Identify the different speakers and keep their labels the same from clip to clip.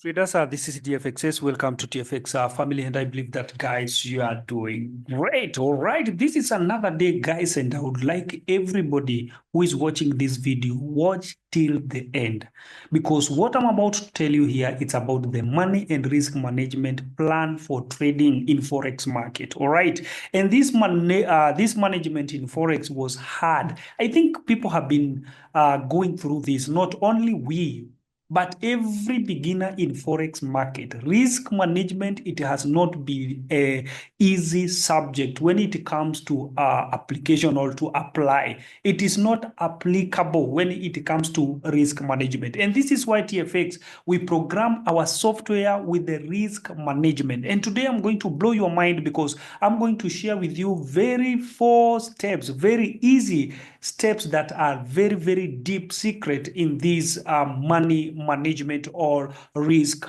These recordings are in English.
Speaker 1: Traders, this is TFXS. Welcome to TFX family, and I believe that, guys, you are doing great. All right, this is another day, guys, and I would like everybody who is watching this video watch till the end, because what I'm about to tell you here, it's about the money and risk management plan for trading in Forex market. All right, and this management in Forex was hard. I think people have been going through this. Not only we, but every beginner in Forex market, risk management, it has not been a easy subject when it comes to application or to apply. It is not applicable when it comes to risk management. And this is why TFX, we program our software with the risk management. And today I'm going to blow your mind, because I'm going to share with you four steps, very easy steps that are very, very deep secret in this money management or risk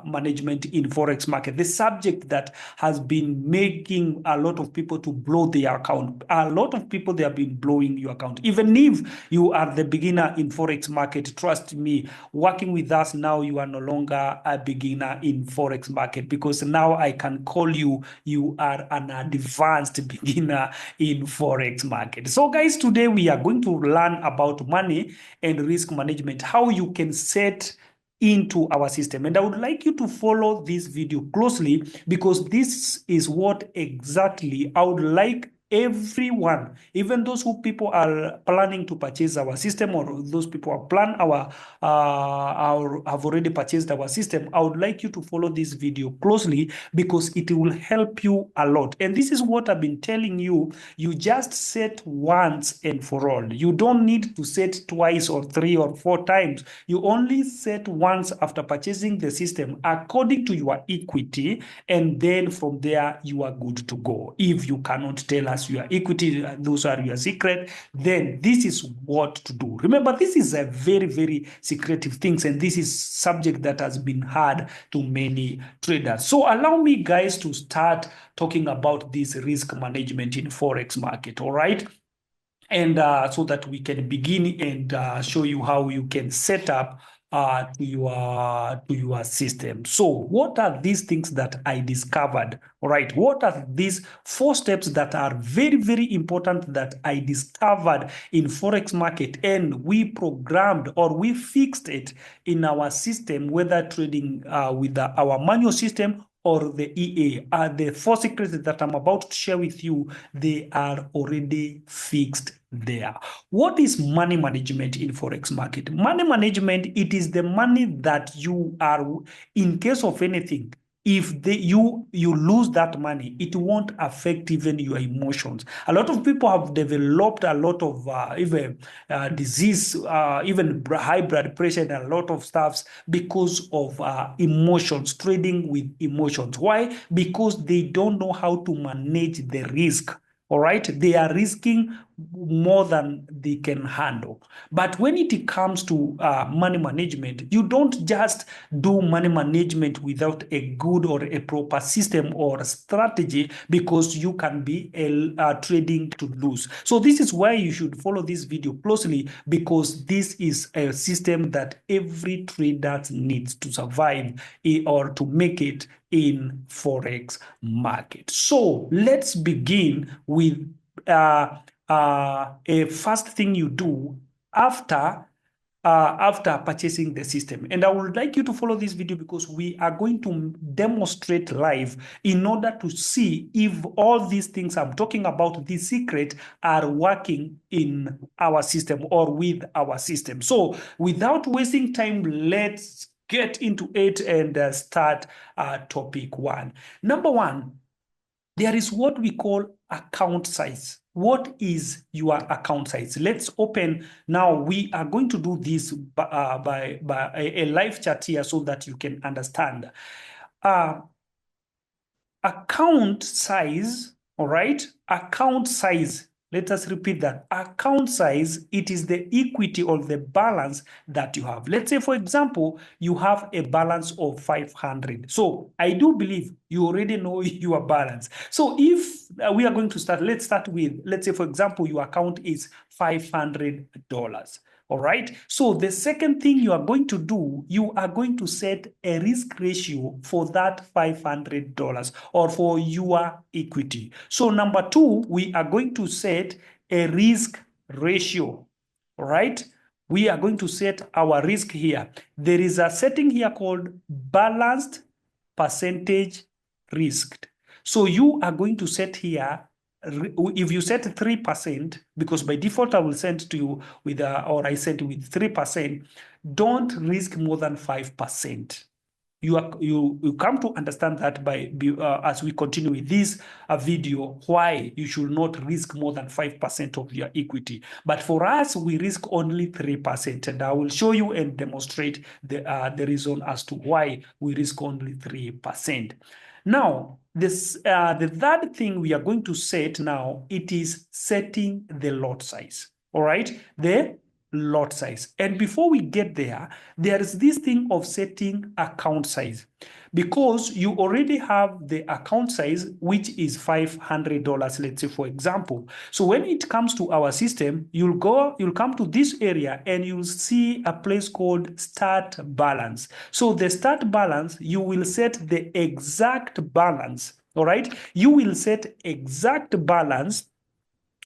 Speaker 1: management in Forex market. The subject that has been making a lot of people to blow their account. A lot of people, they have been blowing your account. Even if you are the beginner in Forex market, trust me, working with us now, you are no longer a beginner in Forex market, because now I can call you are an advanced beginner in Forex market. So guys, today we are going to learn about money and risk management, how you can set into our system. And I would like you to follow this video closely, because this is what exactly I would like everyone, even those who people are planning to purchase our system, or those people are have already purchased our system. I would like you to follow this video closely, because it will help you a lot. And this is what I've been telling you. You just set once and for all. You don't need to set twice or 3 or 4 times. You only set once after purchasing the system according to your equity, and then from there you are good to go. If you cannot tell us your equity, those are your secret, then this is what to do. Remember, this is a very, very secretive things, and this is subject that has been hard to many traders. So allow me, guys, to start talking about this risk management in Forex market. All right, and so that we can begin and show you how you can set up to your system. So what are these things that I discovered? All right, what are these 4 steps that are very, very important that I discovered in Forex market, and we programmed or we fixed it in our system, whether trading with our manual system or the EA. The 4 secrets that I'm about to share with you, they are already fixed there. What is money management in Forex market? Money management, it is the money that you are, in case of anything, if you lose that money, it won't affect even your emotions. A lot of people have developed a lot of even disease, even high blood pressure, and a lot of stuffs because of emotions, trading with emotions. Why? Because they don't know how to manage the risk. All right, they are risking more than they can handle. But when it comes to money management, you don't just do money management without a good or a proper system or strategy, because you can be trading to lose. So this is why you should follow this video closely, because this is a system that every trader needs to survive or to make it in Forex market. So let's begin with a first thing you do after purchasing the system. And I would like you to follow this video, because we are going to demonstrate live in order to see if all these things I'm talking about, the secret, are working in our system or with our system. So without wasting time, let's get into it and start topic 1. Number 1, there is what we call account size. What is your account size? Let's open now. We are going to do this by a live chat here, so that you can understand. Account size, all right? Account size. Let us repeat that. Account size, it is the equity or the balance that you have. Let's say, for example, you have a balance of 500. So I do believe you already know your balance. So if we are going to start, let's start with, let's say, for example, your account is $500. All right. So the second thing you are going to do, you are going to set a risk ratio for that $500 or for your equity. So number two, we are going to set a risk ratio. All right. We are going to set our risk here. There is a setting here called balanced percentage risked. So you are going to set here, if you set 3%, because by default I will send to you with, or I set with 3%, don't risk more than 5%. You come to understand that by as we continue with this video, why you should not risk more than 5% of your equity. But for us, we risk only 3%, and I will show you and demonstrate the reason as to why we risk only 3%. Now, the third thing we are going to set now, it is setting the lot size. All right, the lot size. And before we get there, there is this thing of setting account size, because you already have the account size, which is $500, let's say, for example. So when it comes to our system, you'll come to this area and you'll see a place called start balance. So the start balance, you will set the exact balance. All right, you will set exact balance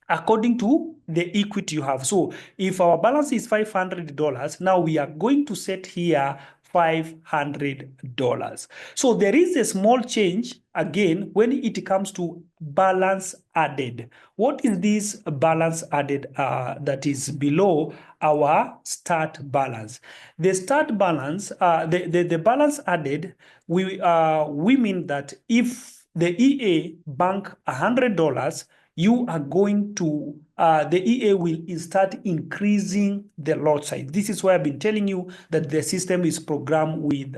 Speaker 1: according to the equity you have. So if our balance is $500, now we are going to set here $500. So there is a small change again when it comes to balance added. What is this balance added that is below our start balance? The start balance, the balance added, we mean that if the EA bank $100, you are going to, the EA will start increasing the lot size. This is why I've been telling you that the system is programmed with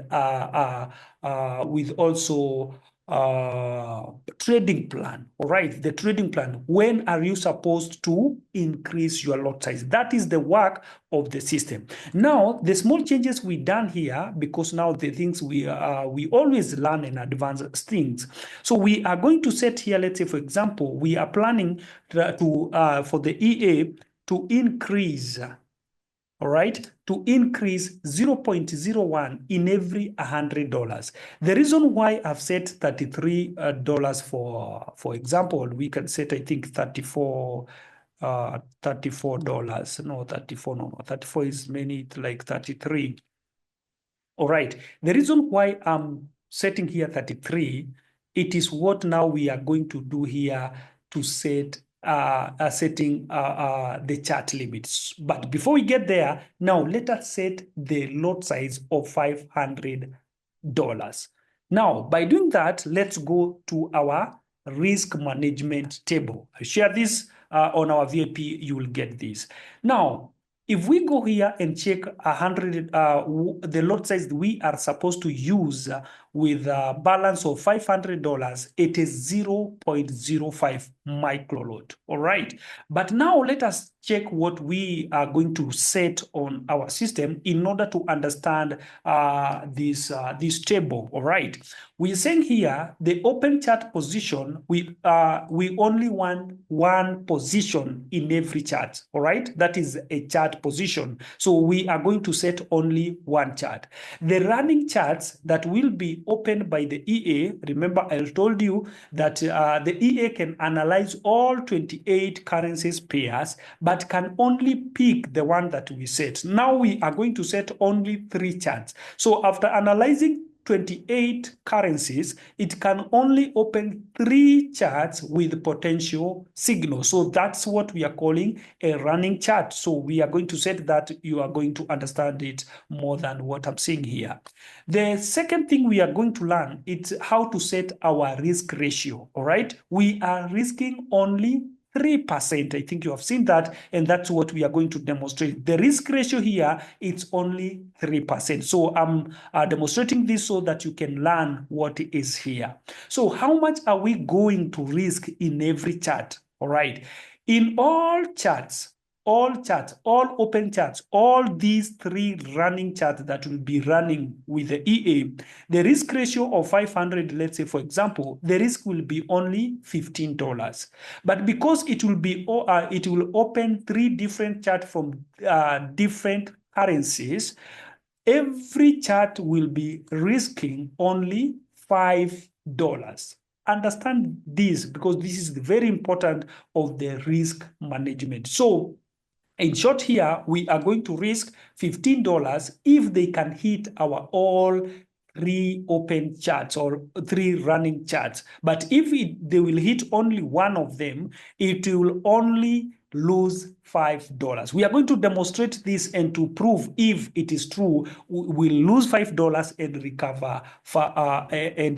Speaker 1: also trading plan. All right, the trading plan. When are you supposed to increase your lot size? That is the work of the system. Now, the small changes we done here, because now the things we always learn and advance things. So we are going to set here, let's say, for example, we are planning for the EA to increase, all right, to increase 0.01 in every $100. The reason why I've set $33 for example, we can set, I think, $34. No, 34, no, 34 is many, like 33. All right, the reason why I'm setting here 33, it is what now we are going to do here to set setting the chart limits. But before we get there, now let us set the lot size of $500. Now, by doing that, let's go to our risk management table. I share this on our VIP, you will get this. Now, if we go here and check 100, the lot size we are supposed to use with a balance of $500, it is 0.05 microlot. All right. But now let us check what we are going to set on our system in order to understand this table. All right. We're saying here the open chart position, we only want one position in every chart. All right. That is a chart position. So we are going to set only one chart. The running charts that will be opened by the EA, remember I told you that the EA can analyze all 28 currencies pairs, but can only pick the one that we set. Now we are going to set only 3 charts. So after analyzing 28 currencies, it can only open 3 charts with potential signals. So that's what we are calling a running chart. So we are going to set that. You are going to understand it more than what I'm saying here. The second thing we are going to learn is how to set our risk ratio. All right. We are risking only 3%. I think you have seen that, and that's what we are going to demonstrate. The risk ratio here, it's only 3%. So I'm demonstrating this so that you can learn what is here. So how much are we going to risk in every chart? All right. In all charts, all charts, all open charts, all these three running charts that will be running with the EA, the risk ratio of 500, let's say, for example, the risk will be only $15. But because it will open three different charts from different currencies, every chart will be risking only $5. Understand this, because this is very important of the risk management. So in short here, we are going to risk $15 if they can hit our all three open charts or three running charts. But if they will hit only one of them, it will only lose $5. We are going to demonstrate this and to prove if it is true, we'll lose $5 and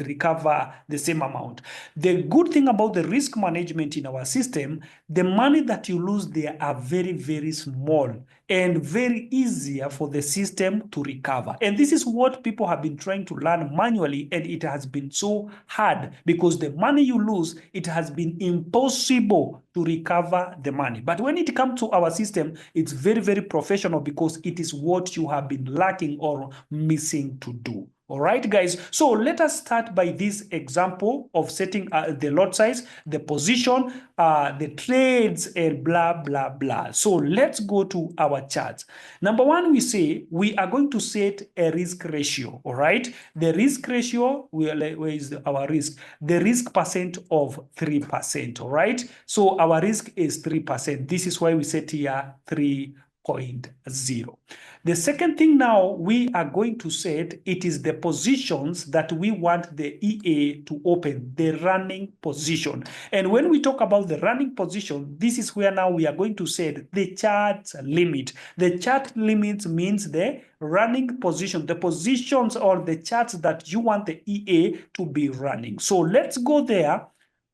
Speaker 1: recover the same amount. The good thing about the risk management in our system, the money that you lose there are very, very small and very easier for the system to recover. And this is what people have been trying to learn manually, and it has been so hard because the money you lose, it has been impossible to recover the money. But when it comes to our system, it's very, very professional because it is what you have been lacking or missing to do. All right, guys. So let us start by this example of setting the lot size, the position, the trades, and blah, blah, blah. So let's go to our charts. Number one, we say we are going to set a risk ratio. All right. The risk ratio, where is our risk? The risk percent of 3%. All right. So our risk is 3%. This is why we set here 3.0. The second thing now we are going to set, it is the positions that we want the EA to open, the running position. And when we talk about the running position, this is where now we are going to set the chart limit. The chart limit means the running position, the positions or the charts that you want the EA to be running. So let's go there.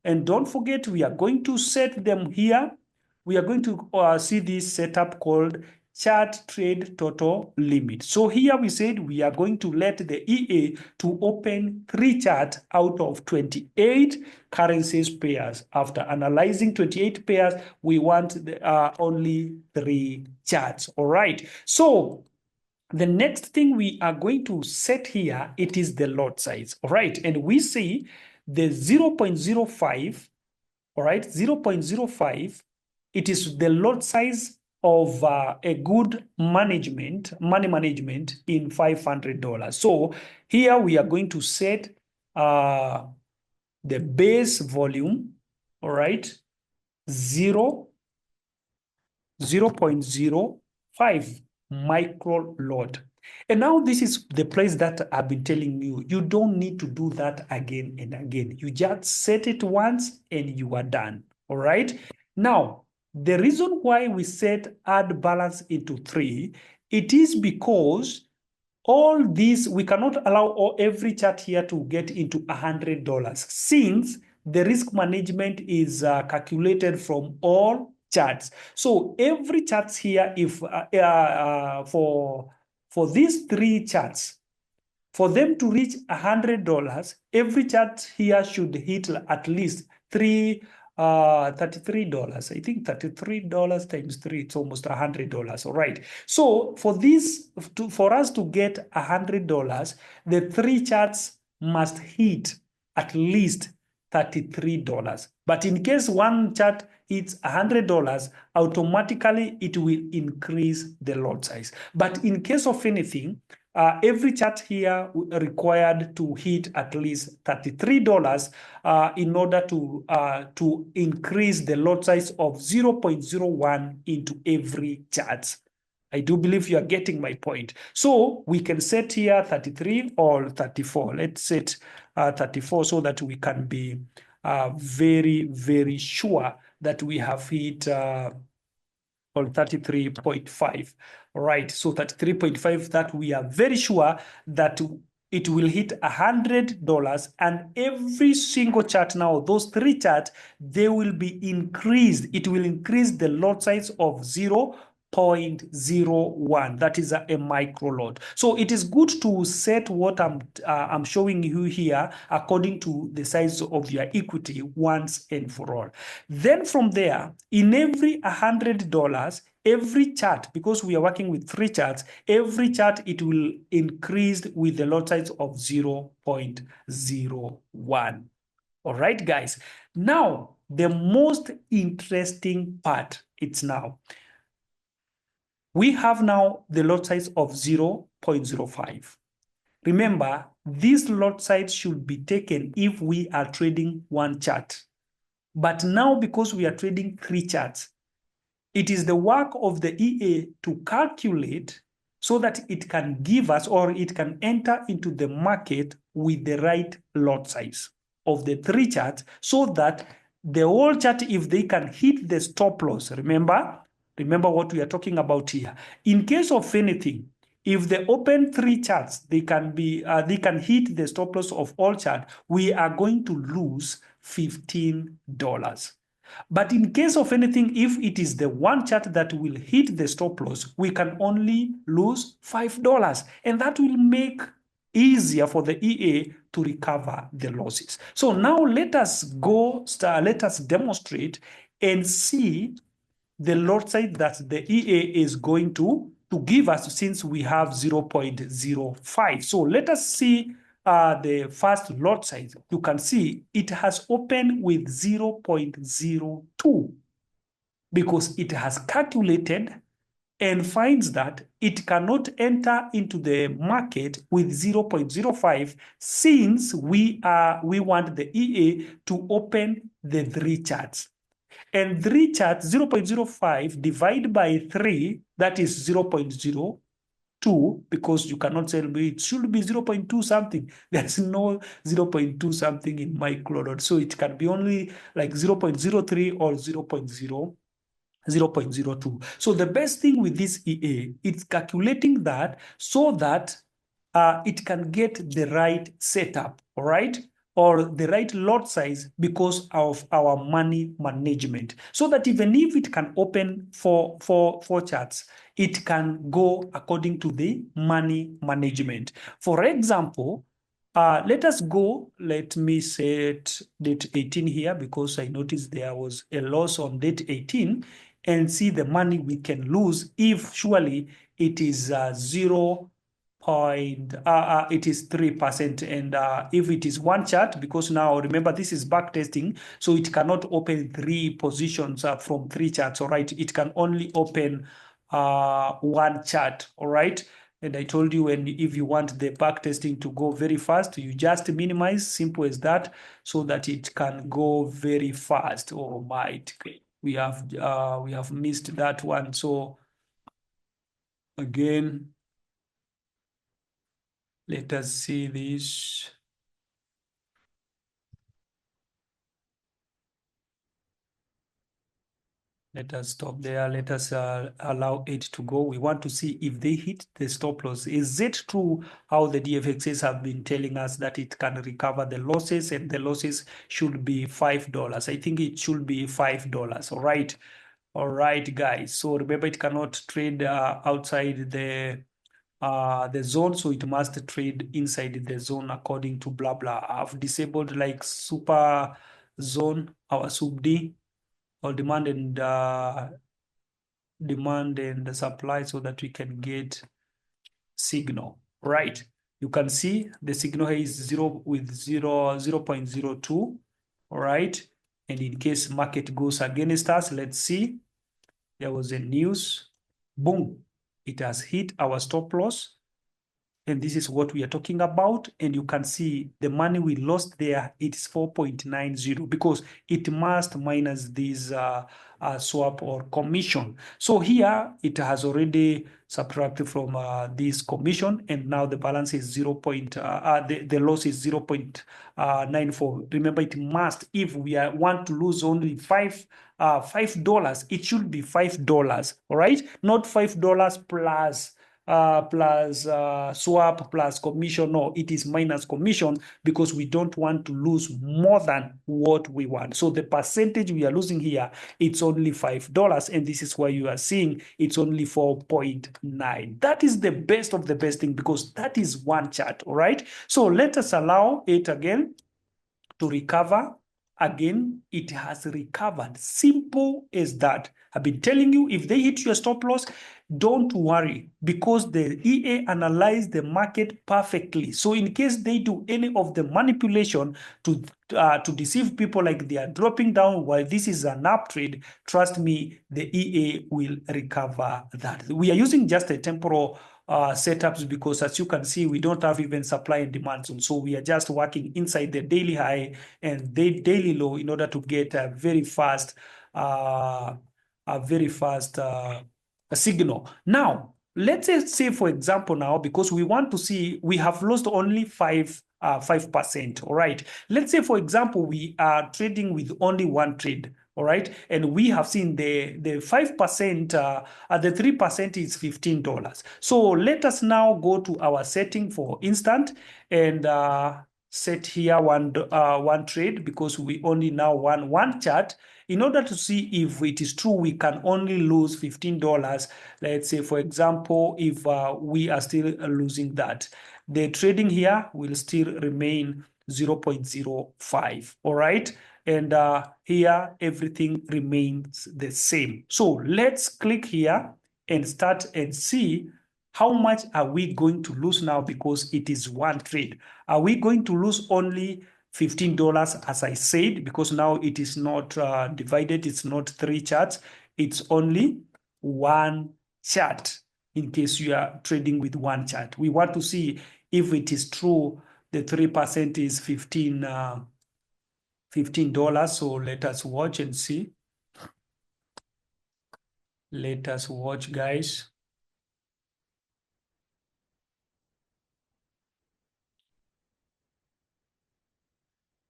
Speaker 1: And don't forget, we are going to set them here. We are going to see this setup called chart trade total limit. So here we said we are going to let the EA to open 3 charts out of 28 currencies pairs. After analyzing 28 pairs, we want only 3 charts. All right. So the next thing we are going to set here, it is the lot size. All right. And we see the 0.05, all right, 0.05, it is the lot size of a good money management in $500. So here we are going to set the base volume, all right, 0.05 micro lot. And now this is the place that I've been telling you, you don't need to do that again and again. You just set it once and you are done, all right? Now, the reason why we set add balance into 3, it is because all these, we cannot allow every chart here to get into $100 since the risk management is calculated from all charts. So every chart here, if for these 3 charts, for them to reach $100, every chart here should hit at least $33. I think $33 times 3, it's almost $100. All right. So for this, for us to get $100, the 3 charts must hit at least $33. But in case one chart hits $100, automatically it will increase the lot size. But in case of anything, every chart here required to hit at least $33 in order to increase the lot size of 0.01 into every chart. I do believe you are getting my point. So we can set here 33 or 34. Let's set 34 so that we can be very, very sure that we have hit on 33.5. All right, so 33.5, that we are very sure that it will hit $100, and every single chart now, those 3 charts, they will be increased. It will increase the lot size of 0.01. That is a micro lot. So it is good to set what I'm showing you here according to the size of your equity once and for all. Then from there, in every $100, every chart, because we are working with 3 charts, every chart it will increase with the lot size of 0.01. All right, guys. Now, the most interesting part, it's now. We have now the lot size of 0.05. Remember, this lot size should be taken if we are trading 1 chart. But now, because we are trading 3 charts, it is the work of the EA to calculate so that it can give us, or it can enter into the market with the right lot size of the 3 charts, so that the whole chart, if they can hit the stop loss, remember what we are talking about here. In case of anything, if they open 3 charts, they can hit the stop loss of all chart, we are going to lose $15. But in case of anything, if it is the 1 chart that will hit the stop loss, we can only lose $5. And that will make easier for the EA to recover the losses. So now let us demonstrate and see the lot size that the EA is going to give us, since we have 0.05. So let us see the first lot size. You can see it has opened with 0.02 because it has calculated and finds that it cannot enter into the market with 0.05, since we want the EA to open the 3 charts. And 3 charts, 0.05 divided by 3, that is 0.02, because you cannot tell me it should be 0.2 something. There's no 0.2 something in my cloud. So it can be only like 0.03 or 0.02. So the best thing with this EA, it's calculating that so that it can get the right setup, all right? Or the right lot size because of our money management. So that even if it can open four charts, it can go according to the money management. For example, let us go, let me set date 18 here, because I noticed there was a loss on date 18, and see the money we can lose if surely it is 0. It is 3%, and if it is 1 chart, because now remember this is back testing, so it cannot open 3 positions from 3 charts. All right, it can only open 1 chart. All right, and I told you, if you want the back testing to go very fast, you just minimize, simple as that, so that it can go very fast. Oh my, we have missed that one. So again, let us see this. Let us stop there. Let us allow it to go. We want to see if they hit the stop loss. Is it true how the DFXs have been telling us that it can recover the losses, and the losses should be $5? I think it should be $5. All right. All right, guys. So remember, it cannot trade outside the zone, so it must trade inside the zone according to blah blah. I've disabled like super zone, our sub D, or demand and the supply, so that we can get signal. Right, you can see the signal here is 0.02. All right, and in case market goes against us, let's see, there was a news, boom, it has hit our stop loss. And this is what we are talking about. And you can see the money we lost there, it's 4.90, because it must minus this swap or commission. So here it has already subtracted from this commission, and now the balance is the loss is 0.94. Remember, it must, if we want to lose only $5, it should be $5, all right? Not $5 plus swap plus commission. No, it is minus commission, because we don't want to lose more than what we want. So the percentage we are losing here, it's only $5, and this is why you are seeing it's only 4.9. That is the best of the best thing, because that is 1 chart. All right, so let us allow it again to recover. again, it has recovered. Simple as that. I've been telling you, if they hit your stop loss, don't worry, because the EA analyzed the market perfectly. So in case they do any of the manipulation to deceive people like they are dropping down while this is an up trade, trust me, the EA will recover that. We are using just a temporal setups because, as you can see, we don't have even supply and demand zone. So we are just working inside the daily high and the daily low in order to get a very fast signal. Now, let's say for example now, because we want to see, we have lost only 5%, all right? Let's say, for example, we are trading with only one trade, all right? And we have seen the 5%, the 3% is $15. So let us now go to our setting for instant and set here one trade, because we only now want one chart. In order to see if it is true, we can only lose $15. Let's say, for example, if we are still losing that, the trading here will still remain 0.05, all right? And here, everything remains the same. So let's click here and start and see how much are we going to lose now, because it is one trade. Are we going to lose only $15, as I said, because now it is not divided, it's not three charts, it's only one chart, in case you are trading with one chart. We want to see if it is true, the 3% is $15. So let us watch and see. Let us watch, guys.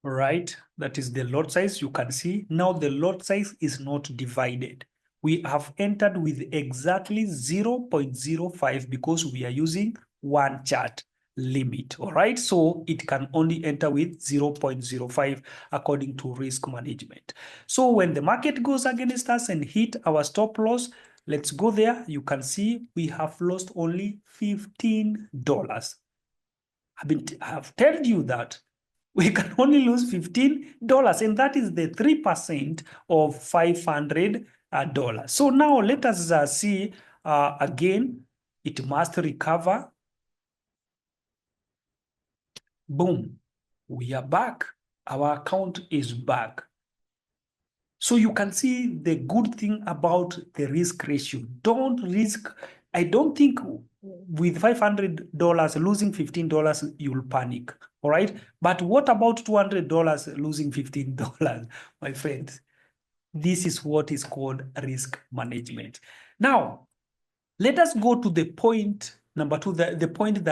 Speaker 1: Right, that is the lot size. You can see now the lot size is not divided. We have entered with exactly 0.05 because we are using one chart limit, all right? So it can only enter with 0.05 according to risk management. So when the market goes against us and hit our stop loss, let's go there. You can see we have lost only $15. I have told you that we can only lose $15, and that is the 3% of $500. So now let us see again, it must recover. Boom, we are back. Our account is back. So you can see the good thing about the risk ratio. Don't risk. I don't think with $500 losing $15, you'll panic. All right. But what about $200 losing $15? My friends, this is what is called risk management. Now, let us go to the point number two, the point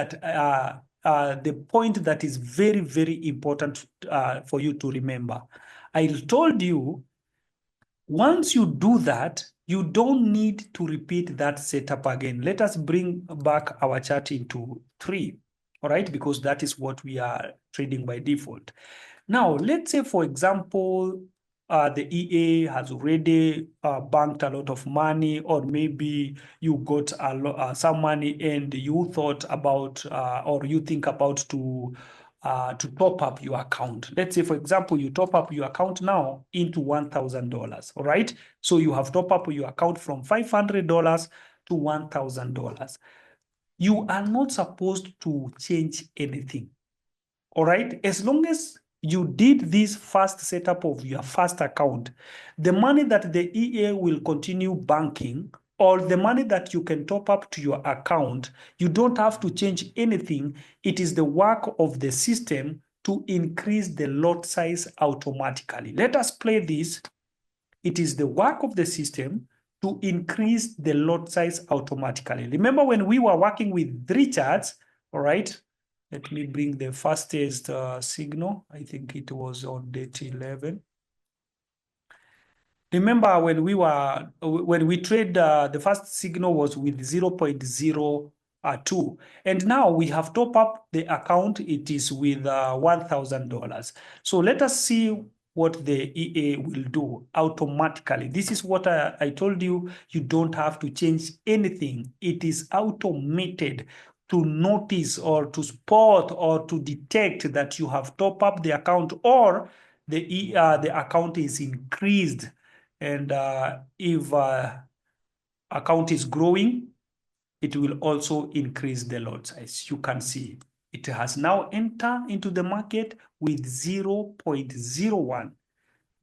Speaker 1: that is very, very important for you to remember. I told you, once you do that, you don't need to repeat that setup again. Let us bring back our chart into 3, all right? Because that is what we are trading by default. Now, let's say, for example, the EA has already banked a lot of money, or maybe you got some money and you thought about, or you think about to top up your account. Let's say, for example, you top up your account now into $1,000, all right? So you have top up your account from $500 to $1,000. You are not supposed to change anything, all right? As long as you did this first setup of your first account, the money that the EA will continue banking, or the money that you can top up to your account, you don't have to change anything. It is the work of the system to increase the lot size automatically. Let us play this. It is the work of the system to increase the lot size automatically. Remember when we were working with 3 charts, all right? Let me bring the fastest signal. I think it was on date 11. Remember when we trade, the first signal was with 0.02. And now we have top up the account. It is with $1,000. So let us see what the EA will do automatically. This is what I told you. You don't have to change anything. It is automated to notice or to spot or to detect that you have top up the account, or the account is increased, and if account is growing, it will also increase the lot size. You can see it has now entered into the market with 0.01.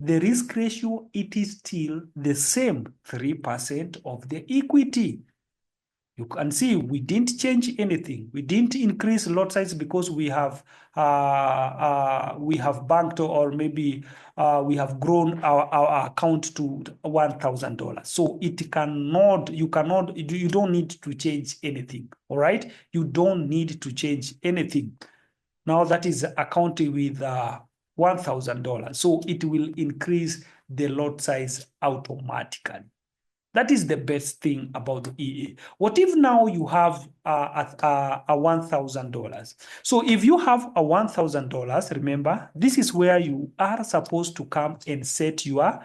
Speaker 1: The risk ratio, it is still the same, 3% of the equity. You can see we didn't change anything. We didn't increase lot size because we have banked, or maybe we have grown our account to $1,000. So it cannot, you don't need to change anything. All right, you don't need to change anything. Now that is account with $1,000. So it will increase the lot size automatically. That is the best thing about the EA. What if now you have a $1,000? So if you have a $1,000, remember, this is where you are supposed to come and set your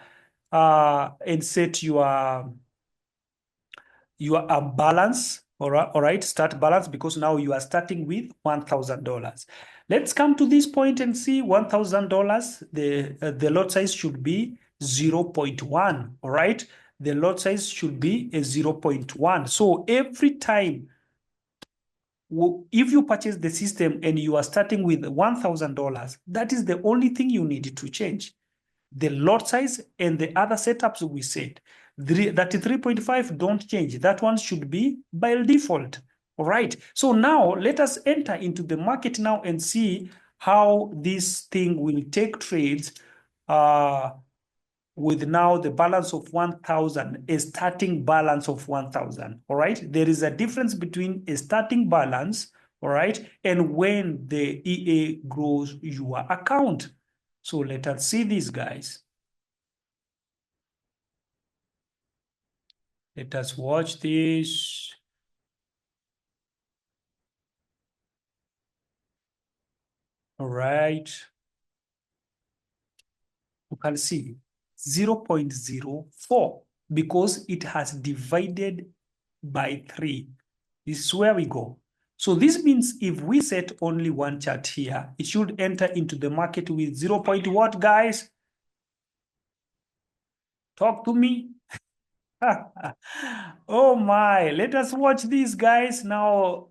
Speaker 1: balance. All right, start balance, because now you are starting with $1,000. Let's come to this point and see $1,000. The lot size should be 0.1. All right, the lot size should be a 0.1. So every time, if you purchase the system and you are starting with $1,000, that is the only thing you need to change. The lot size and the other setups we said. 33.5 don't change. That one should be by default. All right. So now let us enter into the market now and see how this thing will take trades with now the balance of 1,000, a starting balance of 1,000. All right. There is a difference between a starting balance, all right, and when the EA grows your account. So let us see this, guys. Let us watch this. All right. You can see 0.04 because it has divided by 3. This is where we go. So this means if we set only one chart here, it should enter into the market with 0. What, guys? Talk to me. Oh my, let us watch this, guys. Now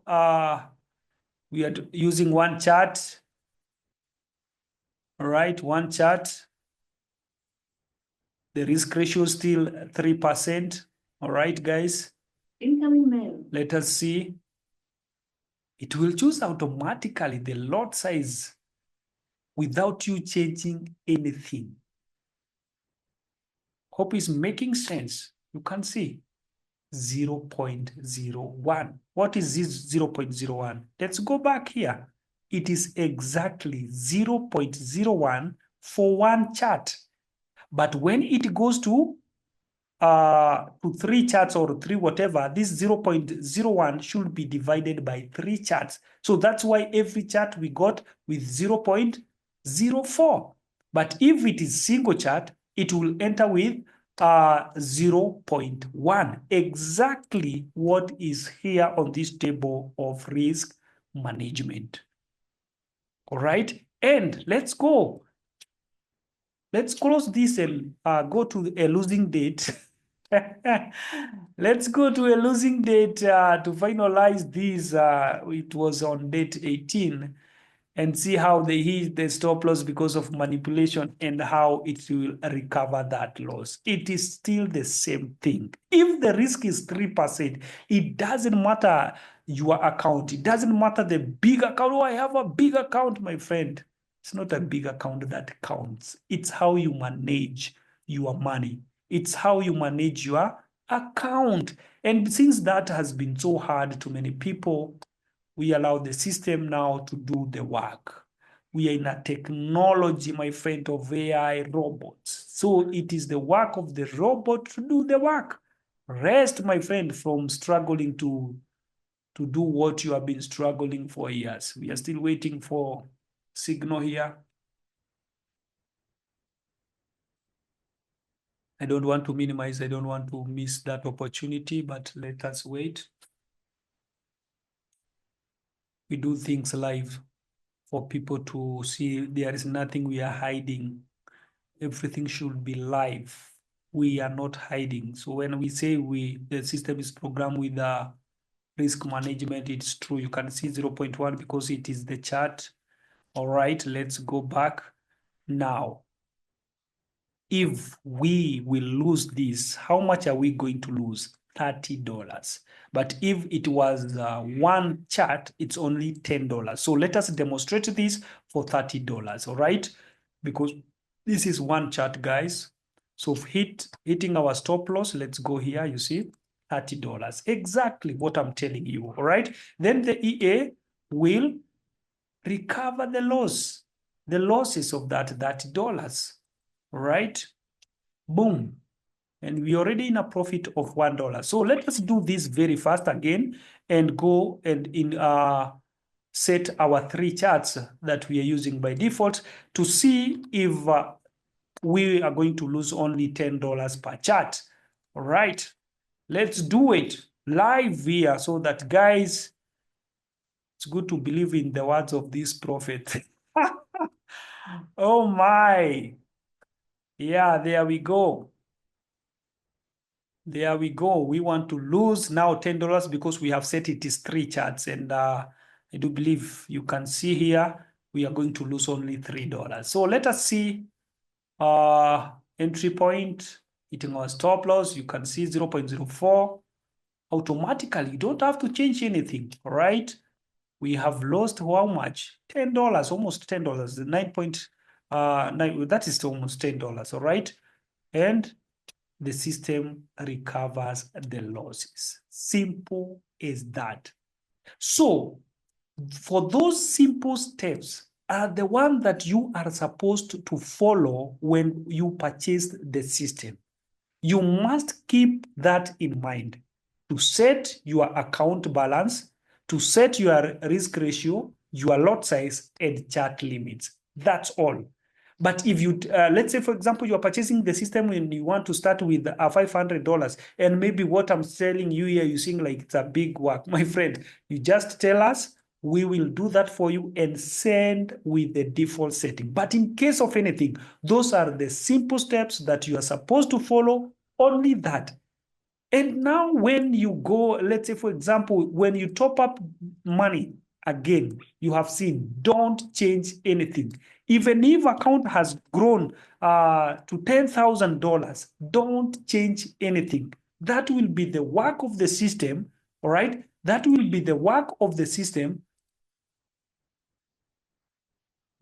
Speaker 1: we are using one chart. All right, one chart. The risk ratio is still 3%. All right, guys. Incoming mail. Let us see. It will choose automatically the lot size without you changing anything. Hope is making sense. You can see 0.01. What is this 0.01? Let's go back here. It is exactly 0.01 for one chart. But when it goes to 3 charts or 3 whatever, this 0.01 should be divided by 3 charts. So that's why every chart we got with 0.04. But if it is single chart, it will enter with 0.1. Exactly what is here on this table of risk management. All right. And let's go. Let's close this and go to a losing date. Let's go to a losing date to finalize this. It was on date 18, and see how they hit the stop loss because of manipulation and how it will recover that loss. It is still the same thing. If the risk is 3%, it doesn't matter your account. It doesn't matter the big account. Oh, I have a big account, my friend. It's not a big account that counts. It's how you manage your money. It's how you manage your account. And since that has been so hard to many people, we allow the system now to do the work. We are in a technology, my friend, of AI robots. So it is the work of the robot to do the work. Rest, my friend, from struggling to do what you have been struggling for years. We are still waiting for signal here. I don't want to minimize. I don't want to miss that opportunity, but let us wait. We do things live for people to see. There is nothing we are hiding. Everything should be live. We are not hiding. So when we say the system is programmed with risk management, it's true. You can see 0.1 because it is the chart. All right, let's go back now. If we will lose this, how much are we going to lose? $30. But if it was one chart, it's only $10. So let us demonstrate this for $30, all right? Because this is one chart, guys. So hitting our stop loss, let's go here, you see, $30. Exactly what I'm telling you, all right? Then the EA will recover the losses of that $30. Right? Boom. And we already in a profit of $1. So let us do this very fast again and go and set our 3 charts that we are using by default to see if we are going to lose only $10 per chart. All right. Let's do it live here so that, guys, it's good to believe in the words of this prophet. Oh my. Yeah, there we go. There we go. We want to lose now $10 because we have set it is 3 charts. And I do believe you can see here, we are going to lose only $3. So let us see entry point, hitting our stop loss. You can see 0.04. Automatically, you don't have to change anything, all right? We have lost how much? $10, almost $10. 9.9, that is almost $10, all right? And the system recovers the losses. Simple as that. So for those simple steps are the one that you are supposed to follow when you purchase the system. You must keep that in mind to set your account balance, to set your risk ratio, your lot size, and chart limits. That's all. But if you, let's say, for example, you are purchasing the system and you want to start with $500, and maybe what I'm telling you here, you seem like it's a big work. My friend, you just tell us, we will do that for you and send with the default setting. But in case of anything, those are the simple steps that you are supposed to follow, only that. And now when you go, let's say, for example, when you top up money, again, you have seen, don't change anything. Even if account has grown to $10,000, don't change anything. That will be the work of the system, all right? That will be the work of the system.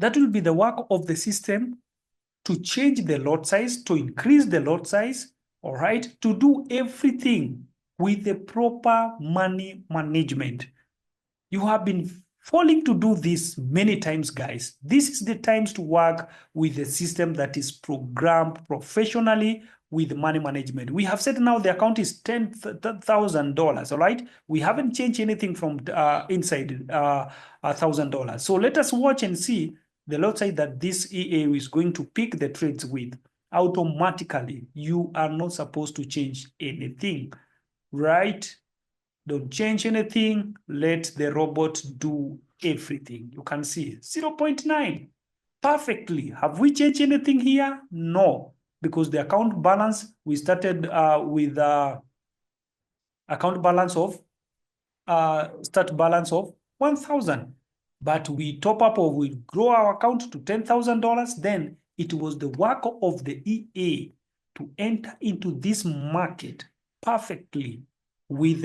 Speaker 1: That will be the work of the system to change the lot size, to increase the lot size, all right? To do everything with the proper money management. You have been failing to do this many times, guys. This is the times to work with a system that is programmed professionally with money management. We have said now the account is $10,000, all right? We haven't changed anything from inside $1,000. So let us watch and see the lot size that this EA is going to pick the trades with. Automatically, you are not supposed to change anything, right? Don't change anything. Let the robot do everything. You can see 0.9 perfectly. Have we changed anything here? No, because the account balance, we started with account balance of start balance of 1,000, but we top up or we grow our account to $10,000. Then it was the work of the EA to enter into this market perfectly with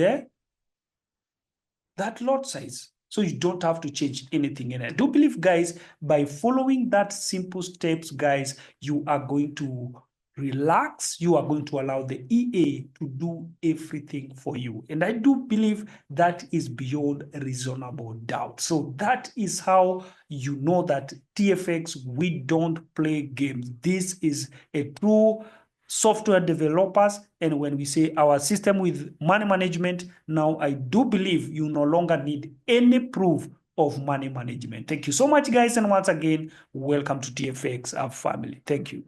Speaker 1: that lot size. So you don't have to change anything. And I do believe, guys, by following that simple steps, guys, you are going to relax. You are going to allow the EA to do everything for you. And I do believe that is beyond reasonable doubt. So that is how you know that TFX, we don't play games. This is a true software developers. And when we say our system with money management, now I do believe you no longer need any proof of money management. Thank you so much, guys. And once again, welcome to TFX, our family. Thank you.